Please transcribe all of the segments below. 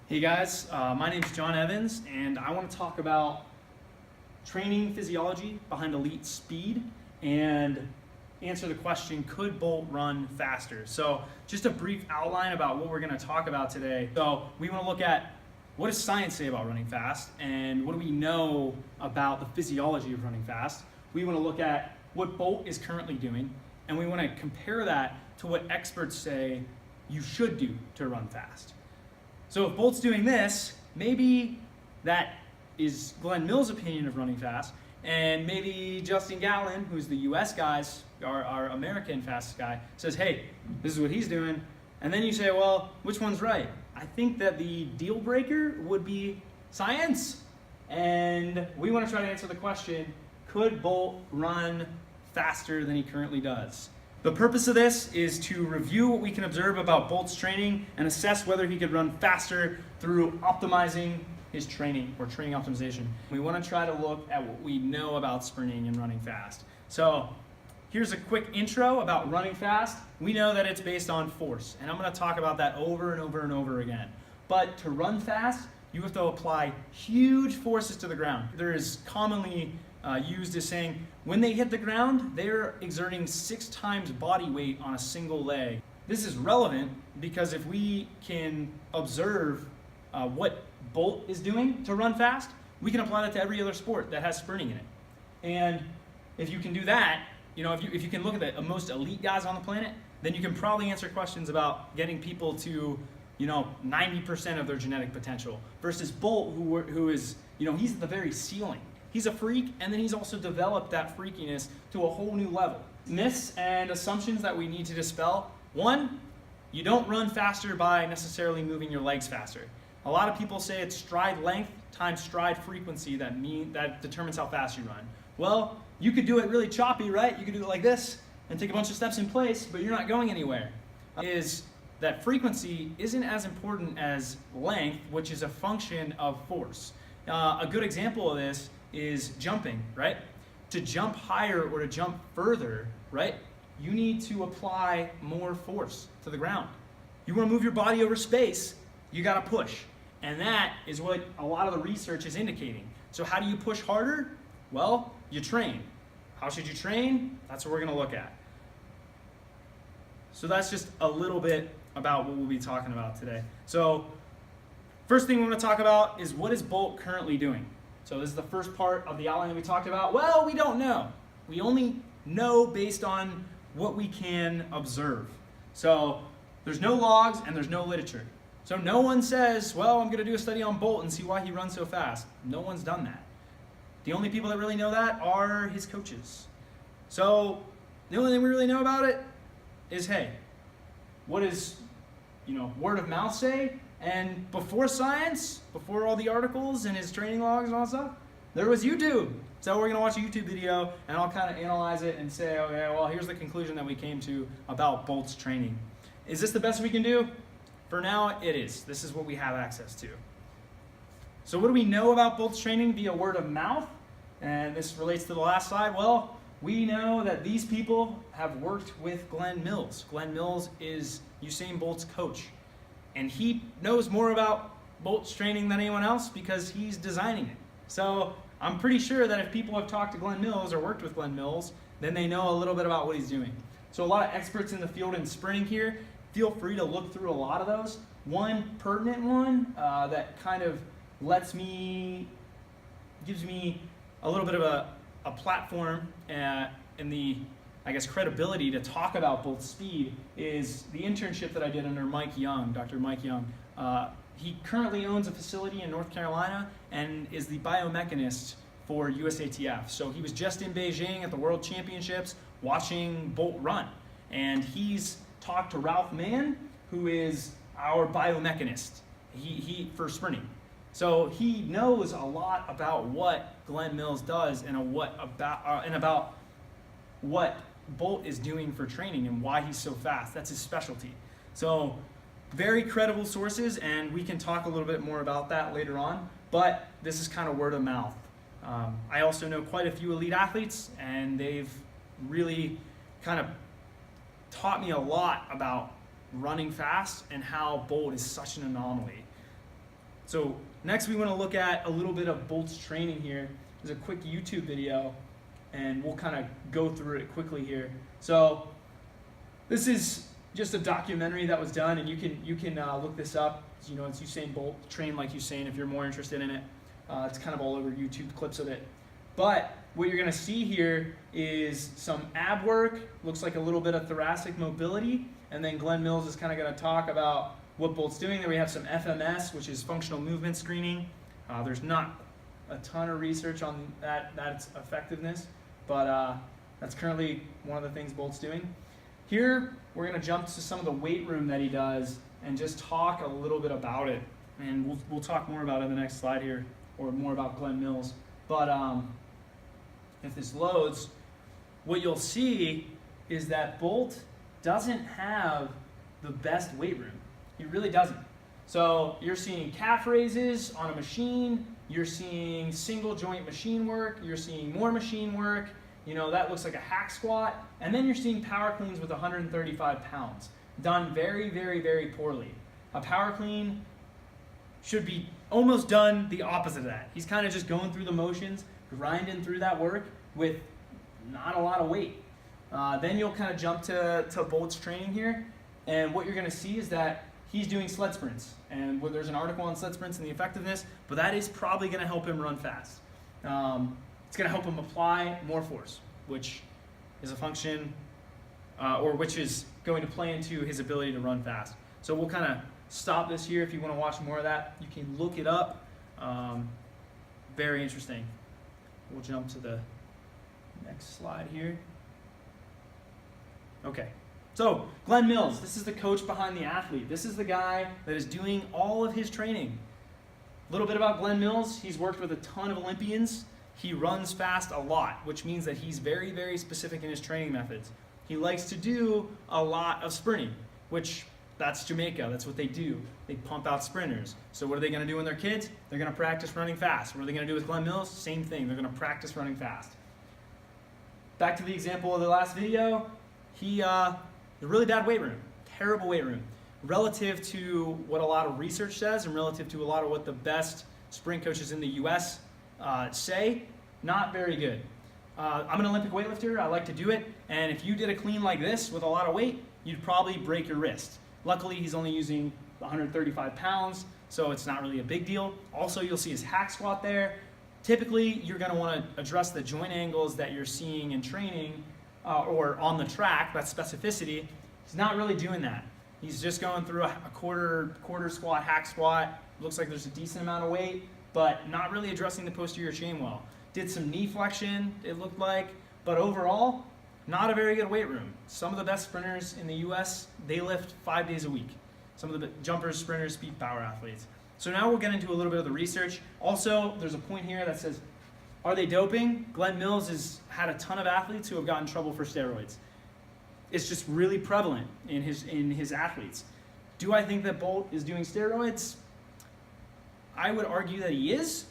Hey guys, my name is John Evans, and I want to talk about training physiology behind elite speed and answer the question, could Bolt run faster? So just a brief outline about what we're going to talk about today. So we want to look at what does science say about running fast, and what do we know about the physiology of running fast. We want to look at what Bolt is currently doing, and we want to compare that to what experts say you should do to run fast. So if Bolt's doing this, maybe that is Glenn Mills' opinion of running fast, and maybe Justin Gatlin, who's the US guys, our American fastest guy, says, hey, this is what he's doing. And then you say, well, which one's right? I think that the deal breaker would be science. And we want to try to answer the question, could Bolt run faster than he currently does? The purpose of this is to review what we can observe about Bolt's training and assess whether he could run faster through optimizing his training or training optimization. We want to try to look at what we know about sprinting and running fast. So here's a quick intro about running fast. We know that it's based on force, and I'm going to talk about that over and over and over again. But to run fast, you have to apply huge forces to the ground. There is commonly used as saying when they hit the ground, they're exerting 6 times body weight on a single leg. This is relevant because if we can observe what Bolt is doing to run fast, we can apply that to every other sport that has sprinting in it. And if you can do that, if you can look at the most elite guys on the planet, then you can probably answer questions about getting people to 90% of their genetic potential versus Bolt, who is he's at the very ceiling. He's a freak, and then he's also developed that freakiness to a whole new level. Myths and assumptions that we need to dispel. One, you don't run faster by necessarily moving your legs faster. A lot of people say it's stride length times stride frequency that determines how fast you run. Well, you could do it really choppy, right? You could do it like this and take a bunch of steps in place, but you're not going anywhere. Is that frequency isn't as important as length, which is a function of force. A good example of this is jumping, right? To jump higher or to jump further, right, you need to apply more force to the ground. You want to move your body over space, you got to push. And that is what a lot of the research is indicating. So how do you push harder? Well, you train. How should you train? That's what we're going to look at. So that's just a little bit about what we'll be talking about today. So first thing we want to talk about is what is Bolt currently doing? So this is the first part of the outline that we talked about. Well, we don't know. We only know based on what we can observe. So there's no logs and there's no literature. So no one says, well, I'm going to do a study on Bolt and see why he runs so fast. No one's done that. The only people that really know that are his coaches. So the only thing we really know about it is, hey, what does word of mouth say? And before science, before all the articles and his training logs and all that stuff, there was YouTube. So we're going to watch a YouTube video, and I'll kind of analyze it and say, okay, well, here's the conclusion that we came to about Bolt's training. Is this the best we can do? For now, it is. This is what we have access to. So what do we know about Bolt's training via word of mouth? And this relates to the last slide. Well, we know that these people have worked with Glenn Mills. Glenn Mills is Usain Bolt's coach. And he knows more about Bolt's training than anyone else because he's designing it. So I'm pretty sure that if people have talked to Glenn Mills or worked with Glenn Mills, then they know a little bit about what he's doing. So a lot of experts in the field in sprinting here, feel free to look through a lot of those. One pertinent one that kind of gives me a little bit of a platform in the credibility to talk about Bolt's speed is the internship that I did under Mike Young, Dr. Mike Young. He currently owns a facility in North Carolina and is the biomechanist for USATF. So he was just in Beijing at the World Championships watching Bolt run. And he's talked to Ralph Mann, who is our biomechanist he for sprinting. So he knows a lot about what Glenn Mills does and about what Bolt is doing for training and why he's so fast. That's his specialty. So very credible sources, and we can talk a little bit more about that later on, but this is kind of word of mouth. I also know quite a few elite athletes, and they've really kind of taught me a lot about running fast and how Bolt is such an anomaly. So next we want to look at a little bit of Bolt's training here. There's a quick YouTube video, and we'll kind of go through it quickly here. So this is just a documentary that was done, and you can look this up. You know, it's Usain Bolt, Train Like Usain, if you're more interested in it. It's kind of all over YouTube, clips of it. But what you're going to see here is some ab work, looks like a little bit of thoracic mobility, and then Glenn Mills is kind of going to talk about what Bolt's doing. Then we have some FMS, which is functional movement screening. There's not a ton of research on that's effectiveness, but that's currently one of the things Bolt's doing. Here, we're going to jump to some of the weight room that he does and just talk a little bit about it. And we'll talk more about it in the next slide here, or more about Glenn Mills. But if this loads, what you'll see is that Bolt doesn't have the best weight room. He really doesn't. So you're seeing calf raises on a machine, you're seeing single joint machine work, you're seeing more machine work, you know, that looks like a hack squat, and then you're seeing power cleans with 135 pounds, done very, very, very poorly. A power clean should be almost done the opposite of that. He's kind of just going through the motions, grinding through that work with not a lot of weight. Then you'll kind of jump to Bolt's training here, and what you're going to see is that he's doing sled sprints, and there's an article on sled sprints and the effectiveness, but that is probably going to help him run fast. It's going to help him apply more force, which is a function, or which is going to play into his ability to run fast. So we'll kind of stop this here. If you want to watch more of that, you can look it up. Very interesting. We'll jump to the next slide here. Okay. So, Glenn Mills, this is the coach behind the athlete. This is the guy that is doing all of his training. A little bit about Glenn Mills. He's worked with a ton of Olympians. He runs fast a lot, which means that he's very, very specific in his training methods. He likes to do a lot of sprinting, which that's Jamaica. That's what they do. They pump out sprinters. So what are they going to do when they're kids? They're going to practice running fast. What are they going to do with Glenn Mills? Same thing. They're going to practice running fast. Back to the example of the last video. He a really bad weight room, terrible weight room, relative to what a lot of research says and relative to a lot of what the best sprint coaches in the US say, not very good. I'm an Olympic weightlifter, I like to do it, and if you did a clean like this with a lot of weight, you'd probably break your wrist. Luckily, he's only using 135 pounds, so it's not really a big deal. Also, you'll see his hack squat there. Typically, you're gonna wanna address the joint angles that you're seeing in training or on the track, that's specificity. He's not really doing that. He's just going through a quarter squat, hack squat. Looks like there's a decent amount of weight, but not really addressing the posterior chain well. Did some knee flexion, it looked like, but overall, not a very good weight room. Some of the best sprinters in the US, they lift 5 days a week. Some of the jumpers, sprinters, speed power athletes. So now we'll get into a little bit of the research. Also, there's a point here that says, are they doping? Glenn Mills has had a ton of athletes who have gotten in trouble for steroids. It's just really prevalent in his athletes. Do I think that Bolt is doing steroids? I would argue that he is,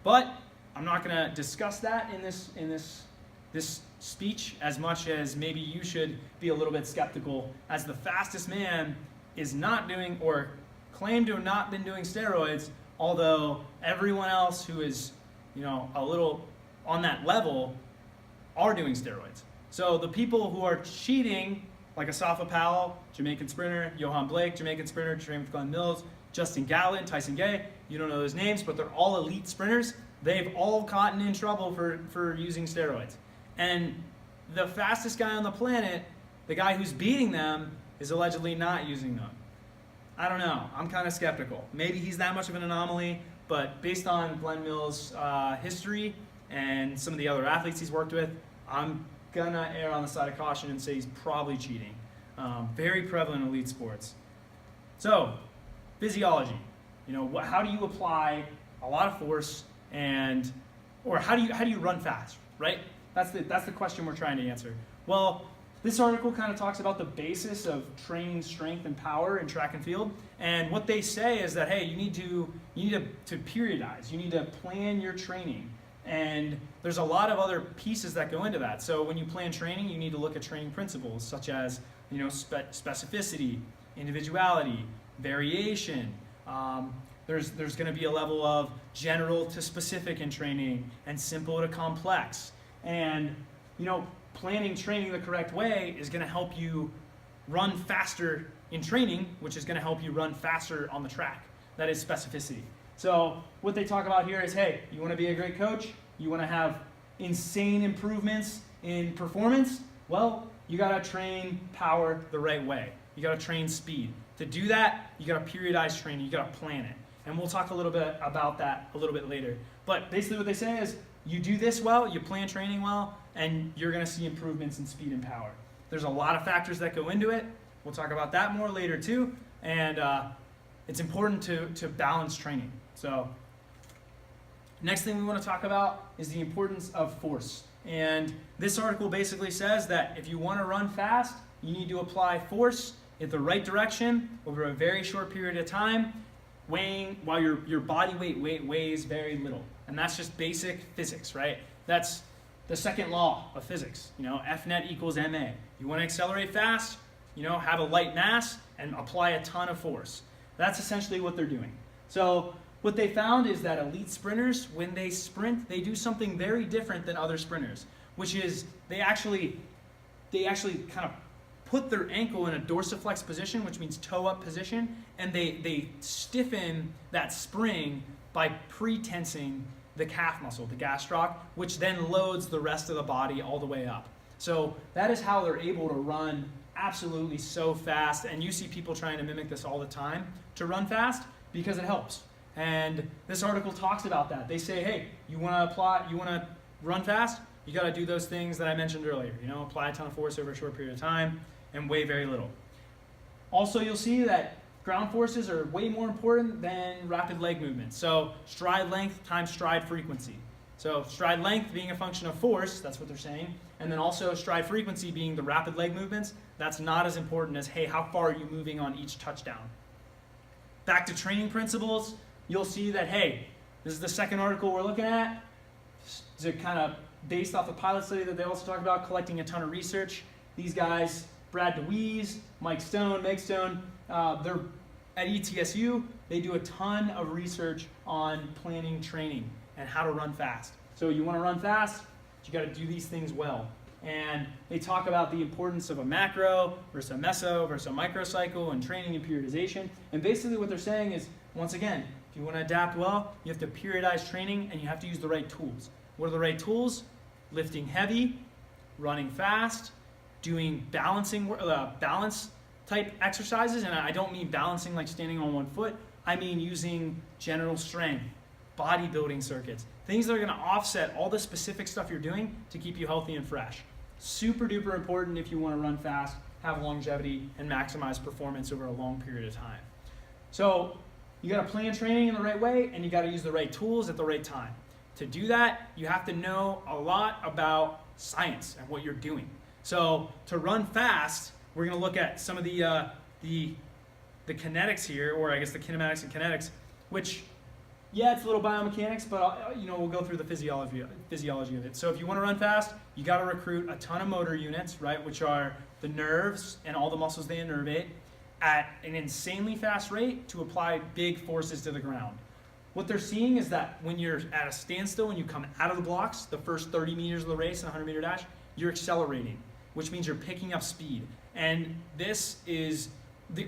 but I'm not going to discuss that in this speech as much as maybe you should be a little bit skeptical, as the fastest man is not doing or claimed to have not been doing steroids, although everyone else who is a little on that level are doing steroids. So the people who are cheating, like Asafa Powell, Jamaican sprinter, Johan Blake, Jamaican sprinter, trained with Glenn Mills, Justin Gatlin, Tyson Gay, you don't know those names, but they're all elite sprinters. They've all gotten in trouble for using steroids. And the fastest guy on the planet, the guy who's beating them, is allegedly not using them. I don't know. I'm kind of skeptical. Maybe he's that much of an anomaly, but based on Glenn Mills' history and some of the other athletes he's worked with, I'm gonna err on the side of caution and say he's probably cheating. Very prevalent in elite sports. So, physiology. How do you apply a lot of force or how do you run fast, right? That's the question we're trying to answer. Well, this article kind of talks about the basis of training strength and power in track and field. And what they say is that, hey, you need to periodize. You need to plan your training. And there's a lot of other pieces that go into that. So when you plan training, you need to look at training principles such as specificity, individuality, variation, There's going to be a level of general to specific in training and simple to complex. And, planning training the correct way is going to help you run faster in training, which is going to help you run faster on the track. That is specificity. So what they talk about here is, hey, you want to be a great coach? You want to have insane improvements in performance? Well, you got to train power the right way. You got to train speed. To do that, you got to periodize training. You got to plan it. And we'll talk a little bit about that a little bit later. But basically what they say is, you do this well, you plan training well, and you're going to see improvements in speed and power. There's a lot of factors that go into it. We'll talk about that more later too. And it's important to balance training. So next thing we want to talk about is the importance of force. And this article basically says that if you want to run fast, you need to apply force in the right direction over a very short period of time, while your body weight weighs very little. And that's just basic physics, right? That's the second law of physics. F net equals ma. You want to accelerate fast, have a light mass and apply a ton of force. That's essentially what they're doing. So what they found is that elite sprinters, when they sprint, they do something very different than other sprinters, which is they actually kind of put their ankle in a dorsiflex position, which means toe up position, and they stiffen that spring by pre-tensing the calf muscle, the gastroc, which then loads the rest of the body all the way up. So that is how they're able to run absolutely so fast, and you see people trying to mimic this all the time to run fast because it helps. And this article talks about that. They say, hey, you want to run fast, you got to do those things that I mentioned earlier. Apply a ton of force over a short period of time and weigh very little. Also, you'll see that ground forces are way more important than rapid leg movements. So stride length times stride frequency. So stride length being a function of force, that's what they're saying, and then also stride frequency being the rapid leg movements, that's not as important as, hey, how far are you moving on each touchdown? Back to training principles, you'll see that, hey, this is the second article we're looking at. It's kind of based off a pilot study that they also talk about, collecting a ton of research. These guys, Brad DeWeese, Mike Stone, Meg Stone, they're at ETSU. They do a ton of research on planning training and how to run fast. So you want to run fast, you got to do these things well. And they talk about the importance of a macro versus a meso versus a microcycle and training and periodization. And basically what they're saying is, once again, if you want to adapt well, you have to periodize training and you have to use the right tools. What are the right tools? Lifting heavy, running fast, doing balance type exercises. And I don't mean balancing like standing on one foot. I mean using general strength, bodybuilding circuits, things that are going to offset all the specific stuff you're doing to keep you healthy and fresh. Super duper important if you want to run fast, have longevity, and maximize performance over a long period of time. So you got to plan training in the right way, and you got to use the right tools at the right time. To do that, you have to know a lot about science and what you're doing. So to run fast, we're going to look at some of the kinetics here, or I guess the kinematics and kinetics, which, yeah, it's a little biomechanics, but we'll go through the physiology of it. So if you want to run fast, you got to recruit a ton of motor units, right, which are the nerves and all the muscles they innervate, at an insanely fast rate to apply big forces to the ground. What they're seeing is that when you're at a standstill and you come out of the blocks, the first 30 meters of the race in a 100-meter dash, you're accelerating, which means you're picking up speed. And this is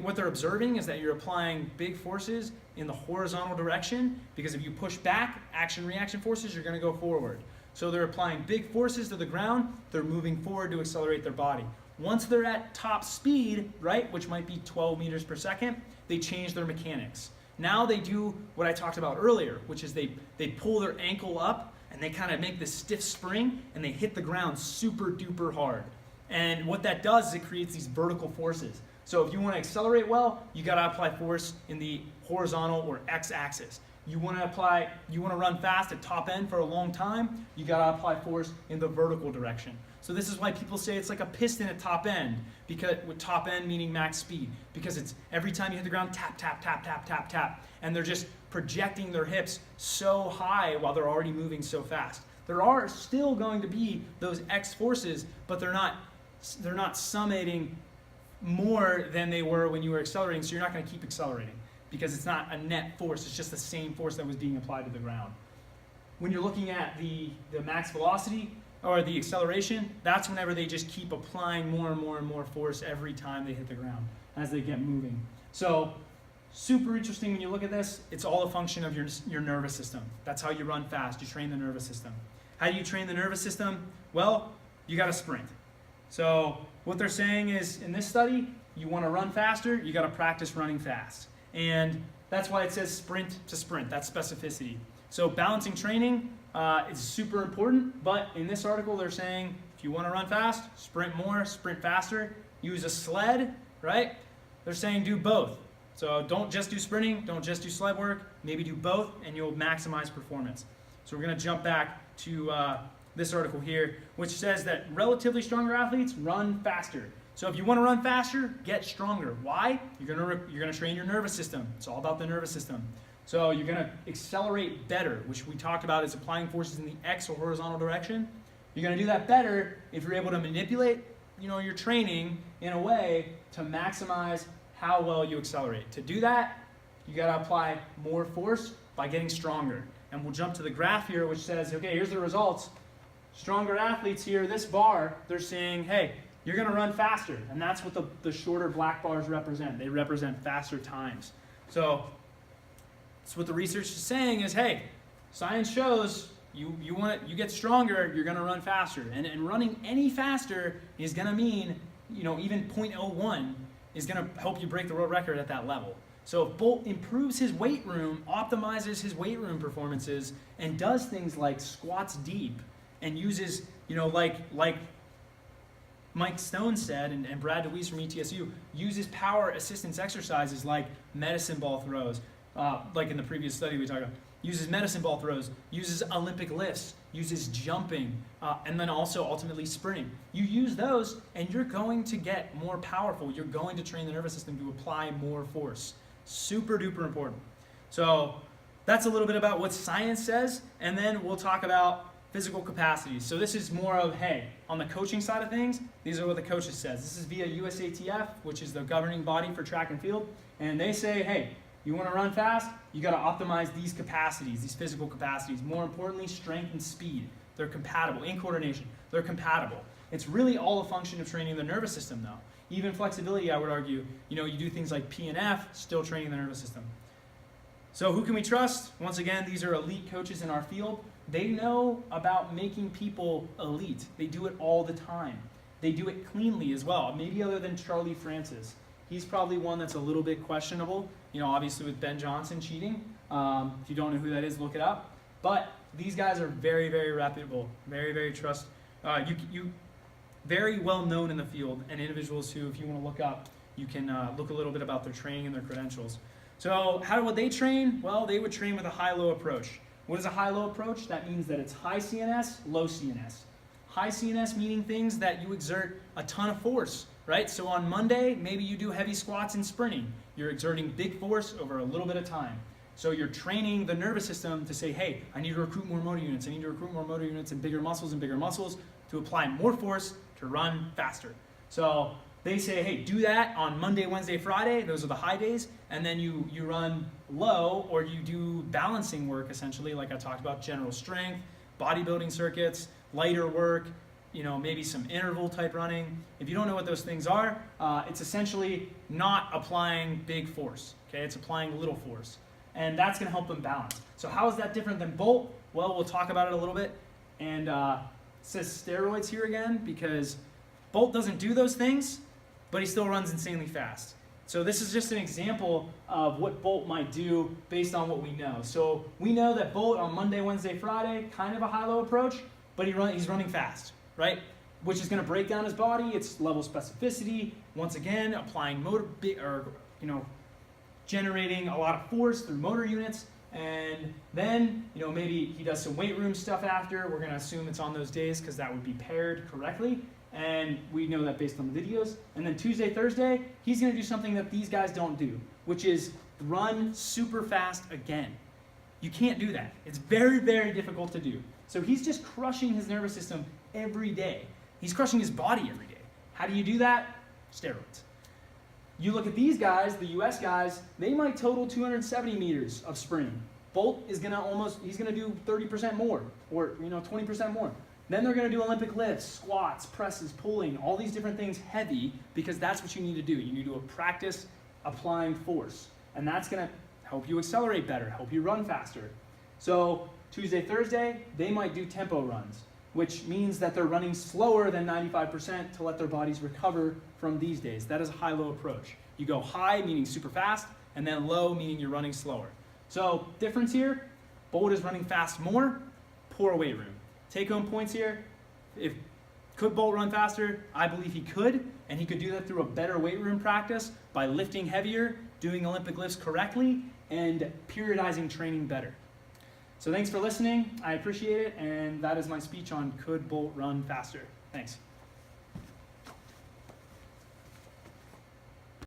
what they're observing is that you're applying big forces in the horizontal direction, because if you push back action-reaction forces, you're going to go forward. So they're applying big forces to the ground, they're moving forward to accelerate their body. Once they're at top speed, right, which might be 12 meters per second, they change their mechanics. Now they do what I talked about earlier, which is they pull their ankle up and they kind of make this stiff spring and they hit the ground super duper hard. And what that does is it creates these vertical forces. So if you want to accelerate well, you got to apply force in the horizontal or x-axis. You want to run fast at top end for a long time, you got to apply force in the vertical direction. So this is why people say it's like a piston at top end, because with top end meaning max speed, because it's every time you hit the ground, tap, tap, tap, tap, tap, tap, and they're just projecting their hips so high while they're already moving so fast. There are still going to be those X forces, but they're not summating more than they were when you were accelerating, so you're not going to keep accelerating because it's not a net force, it's just the same force that was being applied to the ground. When you're looking at the max velocity or the acceleration, that's whenever they just keep applying more and more and more force every time they hit the ground as they get moving. So super interesting when you look at this. It's all a function of your nervous system. That's how you run fast. You train the nervous system. How do you train the nervous system? Well, you got to sprint. So what they're saying is, in this study, you want to run faster, you got to practice running fast. And that's why it says sprint to sprint. That's specificity. So balancing training is super important, but in this article they're saying if you want to run fast, sprint more, sprint faster, use a sled, right? They're saying do both. So don't just do sprinting, don't just do sled work, maybe do both and you'll maximize performance. So we're going to jump back to this article here, which says that relatively stronger athletes run faster. So if you want to run faster, get stronger. Why? You're gonna train your nervous system. It's all about the nervous system. So you're gonna accelerate better, which we talked about is applying forces in the X or horizontal direction. You're gonna do that better if you're able to manipulate, your training in a way to maximize how well you accelerate. To do that, you gotta apply more force by getting stronger. And we'll jump to the graph here, which says, okay, here's the results. Stronger athletes here, this bar, they're saying, hey, you're going to run faster. And that's what the shorter black bars represent. They represent faster times. So that's what the research is saying is, hey, science shows you get stronger, you're going to run faster. And running any faster is going to mean, even 0.01 is going to help you break the world record at that level. So if Bolt improves his weight room, optimizes his weight room performances, and does things like squats deep and uses, like Mike Stone said, and Brad DeWeese from ETSU, uses power assistance exercises like medicine ball throws, like in the previous study we talked about, uses medicine ball throws, uses Olympic lifts, uses jumping, and then also ultimately sprinting. You use those and you're going to get more powerful. You're going to train the nervous system to apply more force. Super duper important. So that's a little bit about what science says, and then we'll talk about physical capacities. So this is more of, hey, on the coaching side of things, these are what the coaches says. This is via USATF, which is the governing body for track and field, and they say, hey, you want to run fast, you got to optimize these capacities, these physical capacities. More importantly, strength and speed. They're compatible. In coordination, they're compatible. It's really all a function of training the nervous system, though. Even flexibility, I would argue, you do things like P and F, still training the nervous system. So who can we trust? Once again, these are elite coaches in our field. They know about making people elite. They do it all the time. They do it cleanly as well, maybe other than Charlie Francis. He's probably one that's a little bit questionable, obviously with Ben Johnson cheating. If you don't know who that is, look it up. But these guys are very, very reputable, very, very very well known in the field, and individuals who, if you want to look up, you can look a little bit about their training and their credentials. So how would they train? Well, they would train with a high-low approach. What is a high-low approach? That means that it's high CNS, low CNS. High CNS meaning things that you exert a ton of force, right? So on Monday, maybe you do heavy squats and sprinting. You're exerting big force over a little bit of time. So you're training the nervous system to say, hey, I need to recruit more motor units. I need to recruit more motor units and bigger muscles to apply more force to run faster. So they say, hey, do that on Monday, Wednesday, Friday. Those are the high days. And then you run low, or you do balancing work, essentially, like I talked about, general strength, bodybuilding circuits, lighter work, maybe some interval type running. If you don't know what those things are, it's essentially not applying big force. Okay, it's applying little force. And that's going to help them balance. So how is that different than Bolt? Well, we'll talk about it a little bit. And it says steroids here again because Bolt doesn't do those things, but he still runs insanely fast. So this is just an example of what Bolt might do based on what we know. So we know that Bolt on Monday, Wednesday, Friday, kind of a high-low approach, but he's running fast, right? Which is going to break down his body. It's level specificity. Once again, applying generating a lot of force through motor units. And then, maybe he does some weight room stuff after. We're going to assume it's on those days because that would be paired correctly. And we know that based on the videos. And then Tuesday, Thursday, he's going to do something that these guys don't do, which is run super fast again. You can't do that. It's very, very difficult to do. So he's just crushing his nervous system every day. He's crushing his body every day. How do you do that? Steroids. You look at these guys, the US guys, they might total 270 meters of sprinting. Bolt is he's gonna do 30% more, or 20% more. Then they're gonna do Olympic lifts, squats, presses, pulling, all these different things heavy, because that's what you need to do. You need to practice applying force. And that's gonna help you accelerate better, help you run faster. So Tuesday, Thursday, they might do tempo runs, which means that they're running slower than 95% to let their bodies recover from these days. That is a high-low approach. You go high, meaning super fast, and then low, meaning you're running slower. So difference here, Bolt is running fast more, poor weight room. Take-home points here, could Bolt run faster? I believe he could, and he could do that through a better weight room practice by lifting heavier, doing Olympic lifts correctly, and periodizing training better. So thanks for listening. I appreciate it, and that is my speech on could Bolt run faster. Thanks.